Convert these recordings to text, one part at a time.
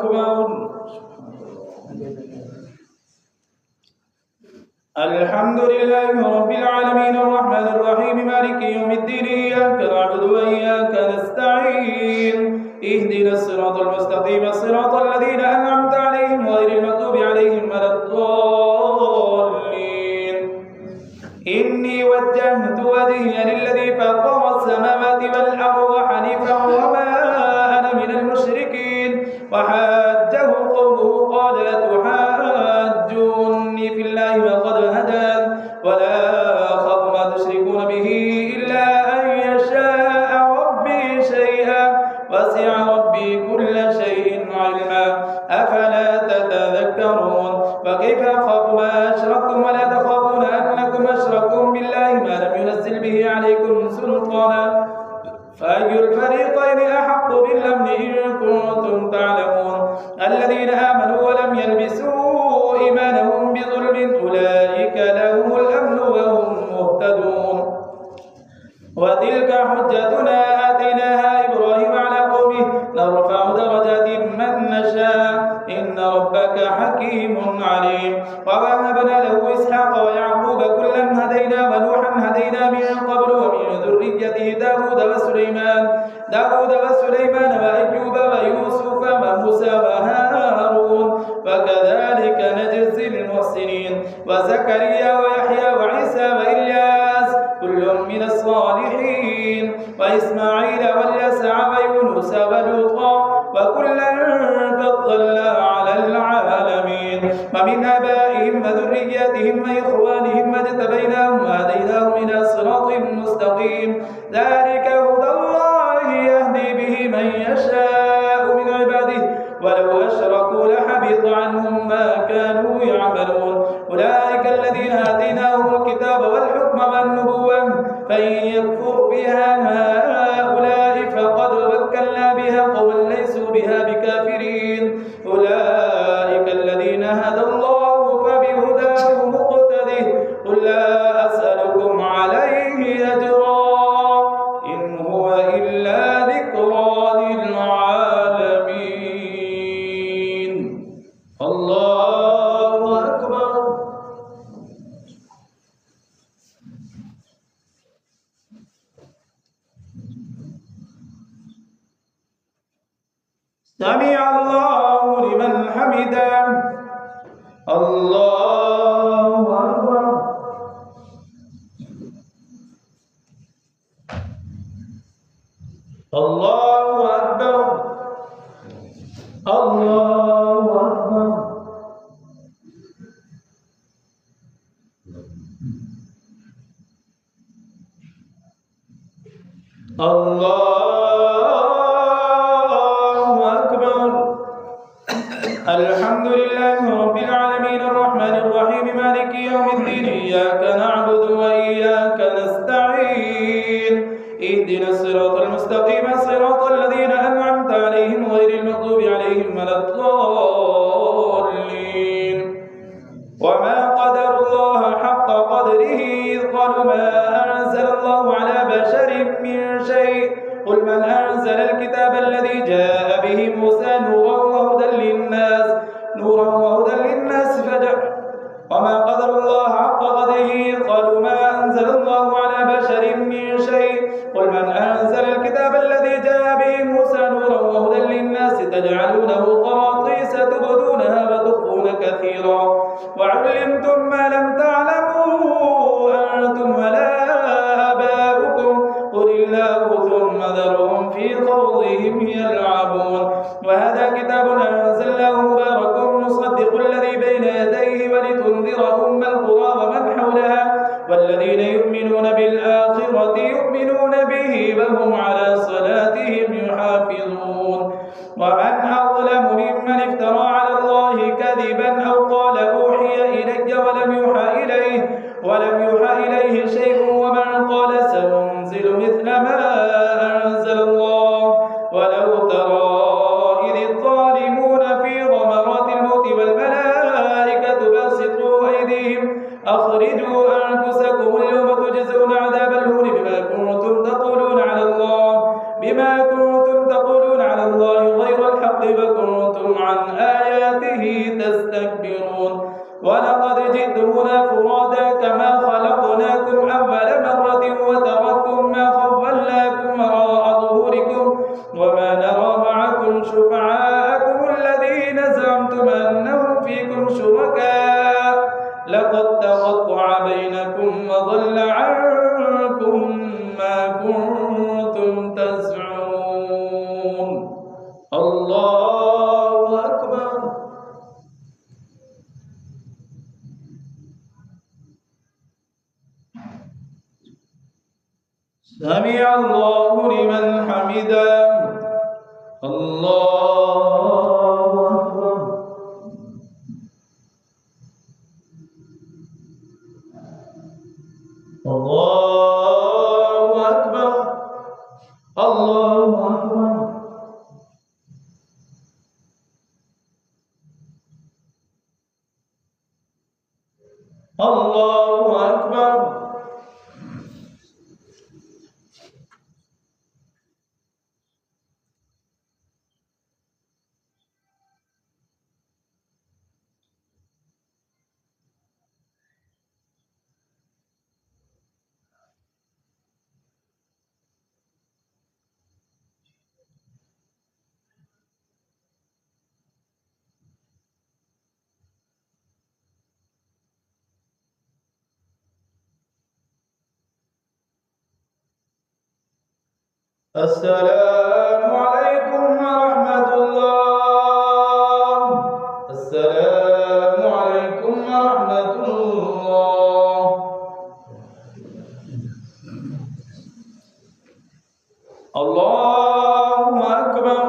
أكبر. الحمد لله رب العالمين الرحمن الرحيم مالك يوم الدين إياك نعبد وإياك نستعين اهدنا الصراط المستقيم صراط الذين أنعمت عليهم غير المغضوب عليهم ولا الضالين. إني وجهت وجهي للذي فطر السماوات والأرض حنيفا وما أنا من المشركين. وحاجه قومه قال أتحاجوني في الله وقد هدان ولا أخاف ما تشركون به إلا أن يشاء ربي شيئا وسع ربي كل شيء علما أفلا تتذكرون. وكيف أخاف ما أشركتم ولا تخافون أنكم أشركتم بالله ما لم ينزل به عليكم سلطانا فأي الفريقين أحق بالأمن إن كنتم تعلمون. الذين آمنوا ولم يلبسوا إيمانهم بظلم أولئك لهم الأمن وهم مهتدون. وتلك حجتنا آتيناها إبراهيم على قومه نرفع درجات من نشاء إن ربك حكيم عليم. ووهبنا له إسحاق ويعقوب كلا هدينا ونوحا هدينا من قبل ومن ذريته داود وسليمان وأيوب ويوسف وموسى وهارون وكذلك نجزي المحسنين. وزكريا ويحيى وعيسى وإلياس كل من الصالحين وإسماعيل واليسع ويونس ولوطا وكلا فضلنا على العالمين. ومن آبائهم وذرياتهم وإخوانهم اجتبيناهم وهديناهم إلى صراط مستقيم. ذلك هدى الله يهدي به من يشاء من عباده ولو أشركوا لحبط عنهم ما كانوا يعملون. أولئك الذين آتيناهم الكتاب والحكم والنبوة فإن يكفر بها هؤلاء فقد وكلنا بها قوما ليسوا بها بكافرين. أولئك الذين هدى الله فبهداه مقتده. قل لا أسألكم عليه أجرا إن هو إلا ذكرى للعالمين. الله أكبر. سمع الله لمن حمده. الله أكبر. الله أكبر. الله أكبر. الله أكبر. الحمد لله رب العالمين الرحمن الرحيم مالك يوم الدين إياك نعبد وإياك نستعين اهدنا الصراط المستقيم صراط الذين أنعمت عليهم غير المغضوب عليهم ولا الضالين. وما قدر الله حق قدره إذ قالوا ما أنزل الله على بشر من شيء. قل من أنزل الكتاب الذي جاء به موسى نورا وهدى للناس وما قدر الله حق قدره قالوا ما أنزل الله على بشر من شيء. قل من أنزل الكتاب الذي جاء به موسى نورا وهدى للناس تجعلونه قراطيس تبدونها وتخفون كثيرا وعلمتم ما لم تعلموا أنتم ولا آباؤكم قل الله ثم ذرهم في خوضهم يلعبون. وهذا كتاب أنزلناه مبارك مصدق الذي بين يديه ولتنذر أم القرى ومن حولها والذين يؤمنون بالآخرة يؤمنون به وهم على صلاتهم يحافظون. ومن أظلم ممن افترى على الله كذبا أو قال أوحي إلي ولم يوحى إليه شيء ومن قال سننزل مثل ما أنزل الله. ولو ترى إذ الظالمون في غمرات الموت والملائكة باسطوا أيديهم أخرجوا أنفسكم اليوم تجزون عذاب الهون بما كنتم تقولون على الله غير الحق وكنتم وأنتم عن آياته تستكبرون ولقد جئتمونا فرادا كما خلقناكم أول مرة وتركتم ما خولناكم وراء ظهوركم وما نرى معكم شفعاءكم الذين زعمتم أنهم فيكم شركاء لقد تقطع بينكم وضل عنكم ما كنتم تزعمون الله أكبر. سمع الله لمن حمده. الله أكبر. الله أكبر. الله أكبر. الله أكبر. السلام عليكم ورحمة الله. السلام عليكم ورحمة الله. الله أكبر.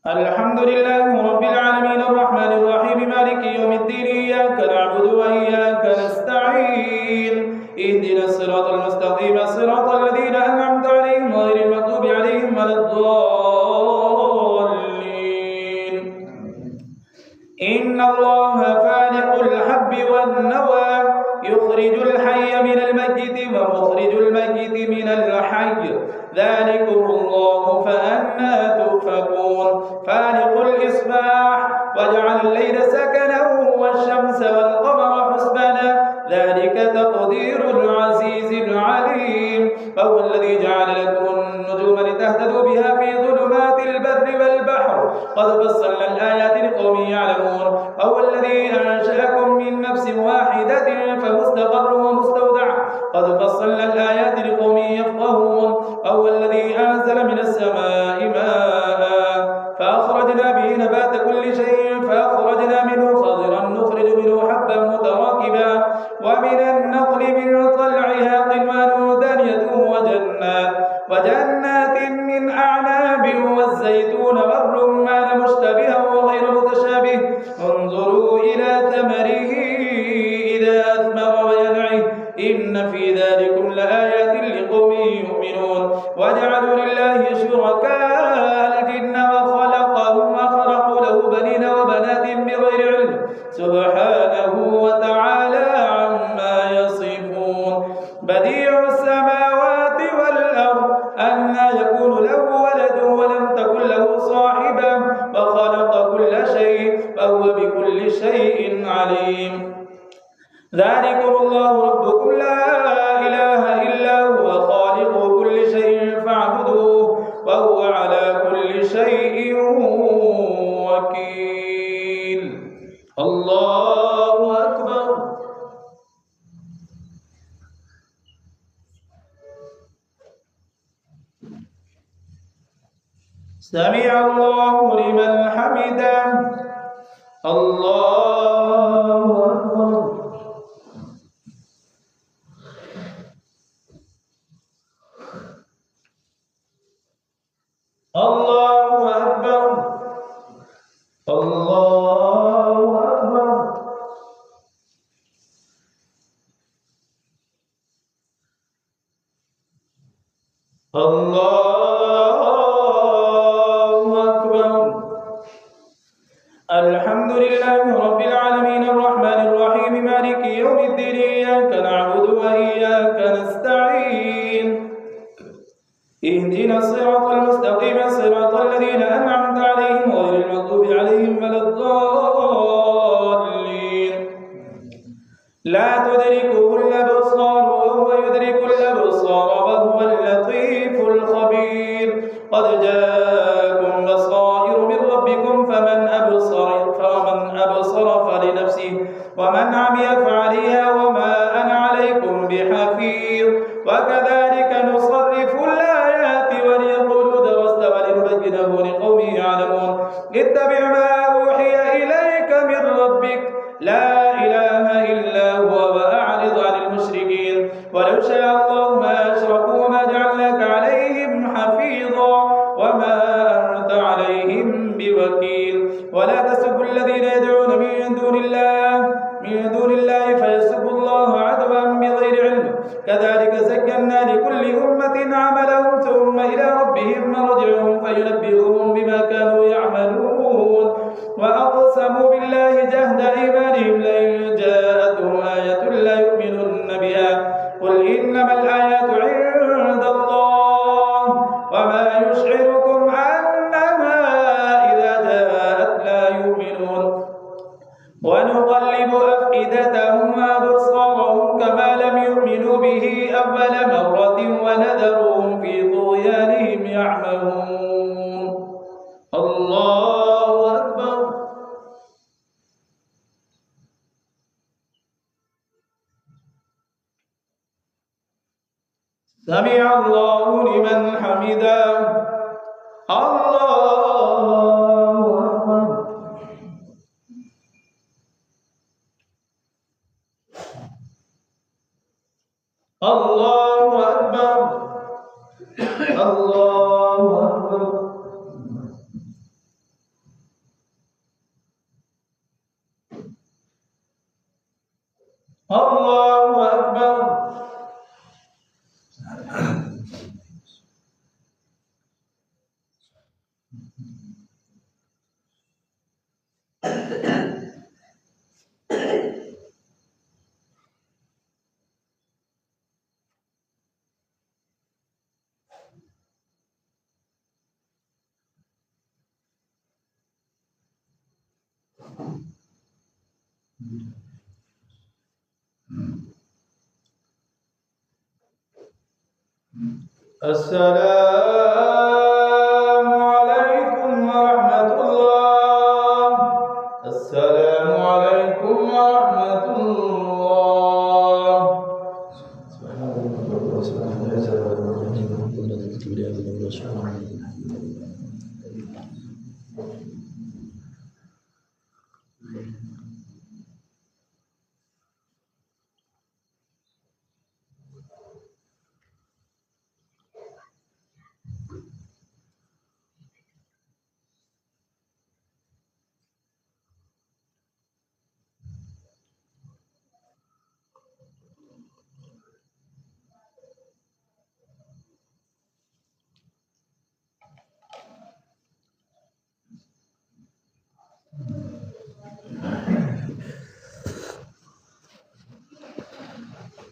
الحمد لله رب العالمين الرحمن الرحيم مالك يوم الدين إياك نعبد وإياك نستعين اهدنا الصراط المستقيم صراط الذين أنعمت عليهم غير المغضوب عليهم ولا الضالين. إن الله فالق الحب والنوى يخرج الحي من الميت ومخرج الميت من الحي ذلكم الله فأنى تؤفكون. فالق الإصباح وجعل الليل سكنا والشمس والقمر حسبانا ذلك تقدير العزيز العليم. وهو الذي جعل لكم النجوم لتهتدوا بها في ظلمات البر والبحر قد فصلنا الآيات لقوم يعلمون. وهو الذي أنشأكم من نفس واحدة فمستقر ومستودع قد فصلنا الآيات لقوم يفقهون. وهو الذي أنزل من السماء ماء فأخرجنا به نبات كل شيء فأخرجنا منه خضرا نخرج منه حبا متراكبا ومن النخل من طلعها قنوان دانية وجنات من أعناب والزيتون والرمان مشتبها وغير متشابه انظروا إلى ثمره إذا أثمر وينعه إن في ذلكم لآيات لقوم يؤمنون. وجعلوا لله شركاء الجن وخلقهم وخرقوا له بنين وبنات بغير علم سبحانه وتعالى عما يصفون. بديع السماوات والأرض أنى يكون له ولد ولم تكن له صاحبة وخلق كل شيء وهو بكل شيء عليم. ذلكم الله ربكم لا إله إلا هو خالق كل شيء فاعبدوه وهو على كل شيء وكيل. الله أكبر. سمع الله لمن حمده. الله أكبر. الله أكبر. الله أكبر. الله أكبر. الحمد لله رب العالمين الرحمن الرحيم مالك يوم الدين إياك نعبد وإياك نستعين اهدنا الصراط المستقيم صراط الذين أنعمت عليهم غير المغضوب عليهم ولا الضالين. لا تدركه الأبصار وهو يدرك الأبصار وهو اللطيف الخبير. قد جاءكم بصائر من ربكم فمن أبصر فلنفسه ومن عمي فعليها وما أنا عليكم بحفيظ. وكذلك نصرف الآيات وليقولوا درست ولنبينه لقوم يعلمون. اتبع ما أوحي إليك من ربك لا إله إلا هو وأعرض عن المشركين. ولو شاء الله ما أشركوا ما جعلناك عليهم حفيظا وما أنت عليهم بوكيل. ولا تسبوا الذين يدعون من دون الله فيسبوا الله عدوا بغير علم. كذلك زينا لكل أمة عملهم ثم إلى ربهم مرجعهم فينبئهم بما كانوا يعملون. وأقسموا بالله جهد أيمانهم لئن جاءتهم آية لا يؤمنن بها. قل إنما الآيات عند الله وما يشعركم أنها إذا جاءت لا يؤمنون. ونقلب أفئدتهم وأبصارهم كما لم يؤمنوا به أول مرة ونذرهم في طغيانهم يعمهون. الله أكبر. سمع الله لمن حمده. الله أكبر. الله أكبر. الله أكبر. الله أكبر. السلام عليكم ورحمة الله. السلام عليكم ورحمة الله. سبحان الله.